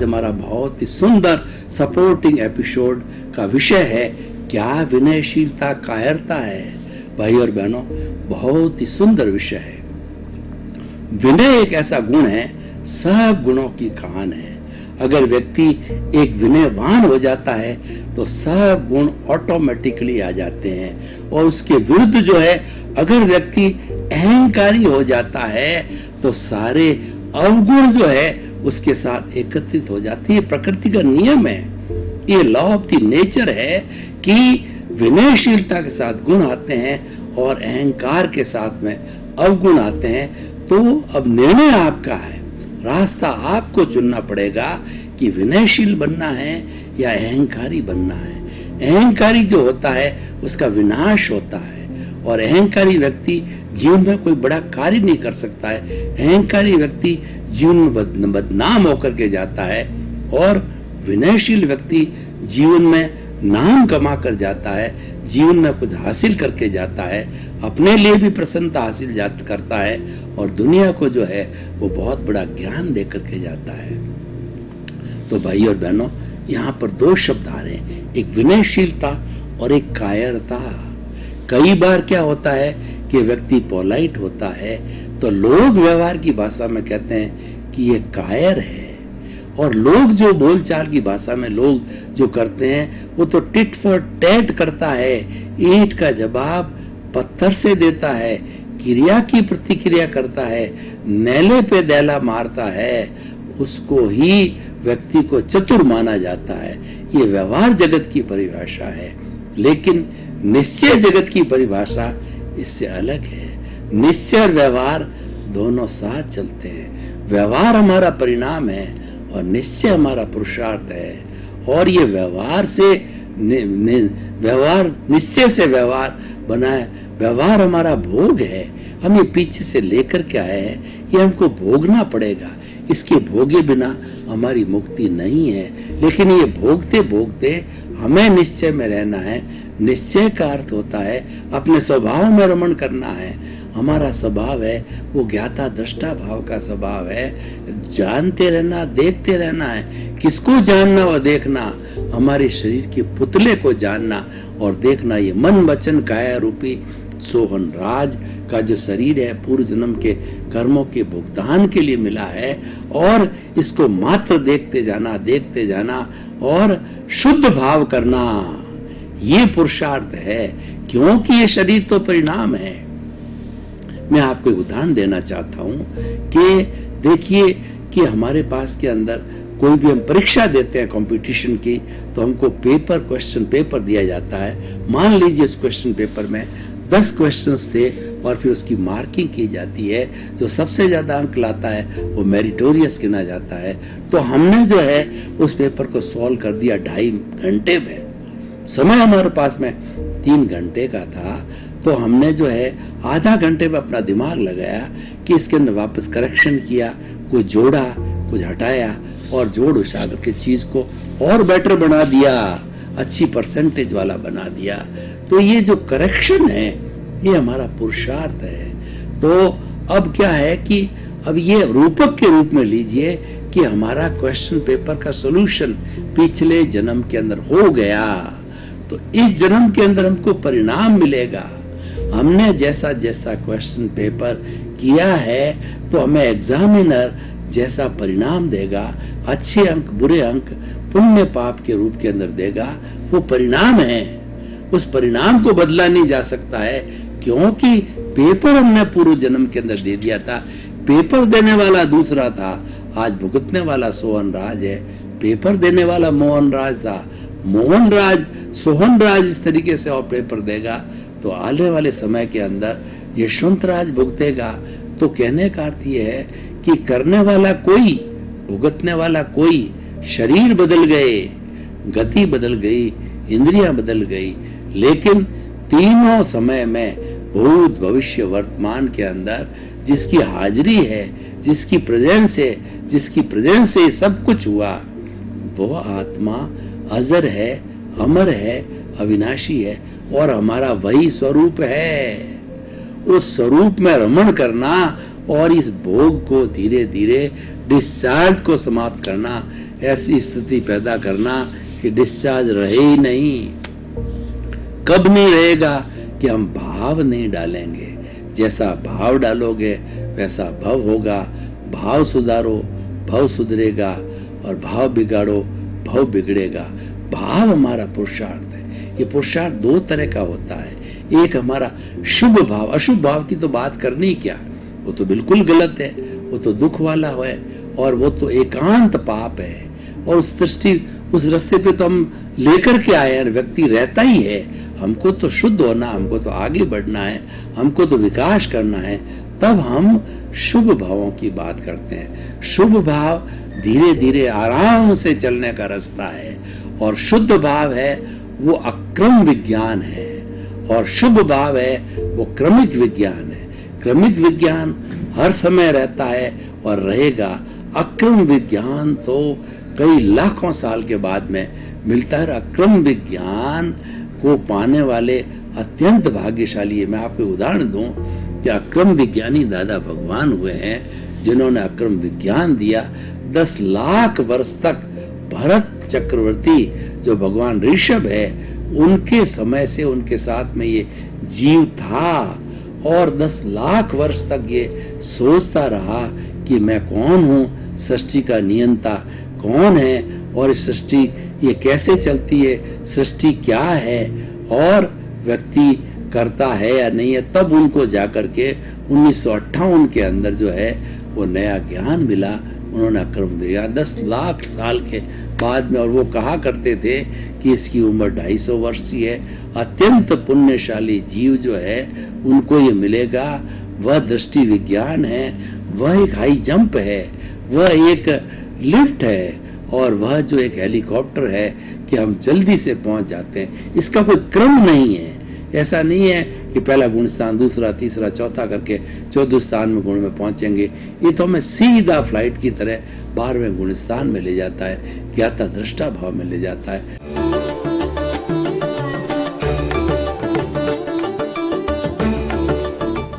हमारा बहुत ही सुंदर सपोर्टिंग एपिसोड का विषय है, क्या विनयशीलता कायरता है। भाई और बहनों, बहुत ही सुंदर विषय है। विनय एक ऐसा गुण है, सब गुणों की खान है। अगर व्यक्ति एक विनयवान हो जाता है तो सब गुण ऑटोमेटिकली आ जाते हैं। और उसके विरुद्ध जो है, अगर व्यक्ति अहंकारी हो जाता है तो सारे अवगुण जो है उसके साथ एकत्रित हो जाती है। प्रकृति का नियम है, ये लॉ ऑफ द नेचर है कि विनयशीलता के साथ गुण आते हैं और अहंकार के साथ में अवगुण आते हैं। तो अब निर्णय आपका है, रास्ता आपको चुनना पड़ेगा कि विनयशील बनना है या अहंकारी बनना है। अहंकारी जो होता है उसका विनाश होता है और अहंकारी व्यक्ति जीवन में कोई बड़ा कार्य नहीं कर सकता है। अहंकारी व्यक्ति जीवन में बदनाम होकर के जाता है और विनयशील व्यक्ति जीवन में नाम कमा कर जाता है, जीवन में कुछ हासिल करके जाता है, अपने लिए भी प्रसन्नता हासिल करता है और दुनिया को जो है वो बहुत बड़ा ज्ञान दे करके जाता है। तो भाई और बहनों, यहाँ पर दो शब्द आ रहे हैं, एक विनयशीलता और एक कायरता। कई बार क्या होता है कि व्यक्ति पोलाइट होता है तो लोग व्यवहार की भाषा में कहते हैं कि ये कायर है, और लोग जो बोलचाल की भाषा में लोग जो करते हैं वो तो टिट फॉर टैट करता है, ईंट का जवाब पत्थर से देता है, क्रिया की प्रतिक्रिया करता है, नेले पे दैला मारता है, उसको ही व्यक्ति को चतुर माना जाता है। ये व्यवहार जगत की परिभाषा है, लेकिन निश्चय जगत की परिभाषा इससे अलग है। निश्चय और व्यवहार दोनों साथ चलते हैं। व्यवहार हमारा परिणाम है और निश्चय हमारा पुरुषार्थ है। और ये व्यवहार से व्यवहार, निश्चय से व्यवहार बना है। व्यवहार हमारा भोग है, हम ये पीछे से लेकर के आए हैं, ये हमको भोगना पड़ेगा। इसके भोगे बिना हमारी मुक्ति नहीं है। लेकिन ये भोगते भोगते हमें निश्चय में रहना है। निश्चय का अर्थ होता है अपने स्वभाव में रमण करना है। हमारा स्वभाव है वो ज्ञाता दृष्टा भाव का स्वभाव है, जानते रहना, देखते रहना है। किसको जानना व देखना? हमारे शरीर के पुतले को जानना और देखना। ये मन वचन काया रूपी सोहन राज का जो शरीर है पूर्व जन्म के कर्मों के भुगतान के लिए मिला है, और इसको मात्र देखते जाना और शुद्ध भाव करना, ये पुरुषार्थ है। क्योंकि ये शरीर तो परिणाम है। मैं आपको एक उदाहरण देना चाहता हूं कि देखिए कि हमारे पास के अंदर कोई भी हम परीक्षा देते हैं कंपटीशन की, तो हमको क्वेश्चन पेपर दिया जाता है। मान लीजिए इस क्वेश्चन पेपर में 10 क्वेश्चंस थे और फिर उसकी मार्किंग की जाती है। जो सबसे ज्यादा अंक लाता है वो मेरिटोरियस गिना जाता है। तो हमने जो है उस पेपर को सॉल्व कर दिया 2.5 घंटे में। समय हमारे पास में 3 घंटे का था, तो हमने जो है आधा घंटे में अपना दिमाग लगाया कि इसके अंदर वापस करेक्शन किया, कुछ जोड़ा, कुछ हटाया और जोड़ उछाल के चीज को और बेटर बना दिया, अच्छी परसेंटेज वाला बना दिया। तो ये जो करेक्शन है ये हमारा पुरुषार्थ है। तो अब क्या है कि अब ये रूपक के रूप में लीजिए कि हमारा क्वेश्चन पेपर का सॉल्यूशन पिछले जन्म के अंदर हो गया, तो इस जन्म के अंदर हमको परिणाम मिलेगा। हमने जैसा जैसा क्वेश्चन पेपर किया है तो हमें एग्जामिनर जैसा परिणाम देगा, अच्छे अंक बुरे अंक पुण्य पाप के रूप के अंदर देगा। वो परिणाम है, उस परिणाम को बदला नहीं जा सकता है, क्योंकि पेपर हमने पूर्व जन्म के अंदर दे दिया था। पेपर देने वाला दूसरा था, आज भुगतने वाला सोहन राज है। पेपर देने वाला मोहन राज था, मोहन राज सोहन राज इस तरीके से और पेपर देगा तो आने वाले समय के अंदर यशवंत राज भुगतेगा। तो कहने का अर्थ यह है कि करने वाला कोई, भुगतने वाला कोई, शरीर बदल गए, गति बदल गई, इंद्रियां बदल गई, लेकिन तीनों समय में भूत भविष्य वर्तमान के अंदर जिसकी हाजिरी है, जिसकी प्रेजेंस से सब कुछ हुआ, वो आत्मा अजर है, अमर है, अविनाशी है और हमारा वही स्वरूप है। उस स्वरूप में रमण करना और इस भोग को धीरे धीरे डिस्चार्ज को समाप्त करना, ऐसी स्थिति पैदा करना कि डिस्चार्ज रहे ही नहीं। कब नहीं रहेगा कि हम भाव नहीं डालेंगे। जैसा भाव डालोगे वैसा भव होगा। भाव सुधारो, भव सुधरेगा, और भाव बिगाड़ो, भव बिगड़ेगा। भाव हमारा पुरुषार्थ है। ये पुरुषार्थ दो तरह का होता है। एक हमारा शुभ भाव, अशुभ भाव की तो बात करनी क्या, वो तो बिल्कुल गलत है, वो तो दुख वाला है, और वो तो एकांत पाप है। और उस रास्ते पे तो हम लेकर के आए हैं, व्यक्ति रहता ही है। हमको तो शुद्ध होना, हमको तो आगे बढ़ना है, हमको तो विकास करना है। तब हम शुभ भावों की बात करते हैं। शुभ भाव धीरे धीरे आराम से चलने का रास्ता है, और शुद्ध भाव है वो अक्रम विज्ञान है, और शुभ भाव है वो क्रमिक विज्ञान है। क्रमिक विज्ञान हर समय रहता है और रहेगा। अक्रम विज्ञान तो कई लाखों साल के बाद में मिलता है। अक्रम विज्ञान को पाने वाले अत्यंत भाग्यशाली है। मैं आपको उदाहरण दूं कि अक्रम विज्ञानी दादा भगवान हुए हैं, जिन्होंने अक्रम विज्ञान दिया। 10 लाख वर्ष तक भरत चक्रवर्ती जो भगवान ऋषभ है, उनके समय से उनके साथ में ये जीव था, और 10 लाख वर्ष तक ये सोचता रहा कि मैं कौन हूँ, सृष्टि का नियंता कौन है, और इस सृष्टि ये कैसे चलती है, सृष्टि क्या है, और व्यक्ति करता है या नहीं है। तब उनको जाकर के 1958 के अंदर जो है वो नया ज्ञान मिला। उन्होंने अक्रम दिया 10 लाख साल के बाद में, और वो कहा करते थे कि इसकी उम्र 250 वर्ष की है। अत्यंत पुण्यशाली जीव जो है उनको ये मिलेगा। वह दृष्टि विज्ञान है, वह एक हाई जंप है, वह एक लिफ्ट है, और वह जो एक हेलीकॉप्टर है कि हम जल्दी से पहुंच जाते हैं। इसका कोई क्रम नहीं है। ऐसा नहीं है कि पहला गुण स्थान, दूसरा, तीसरा, चौथा करके 14 स्थान में गुण में पहुंचेंगे। ये तो हमें सीधा फ्लाइट की तरह 12वें गुण स्थान में ले जाता है, ज्ञाता दृष्टा भाव में ले जाता है।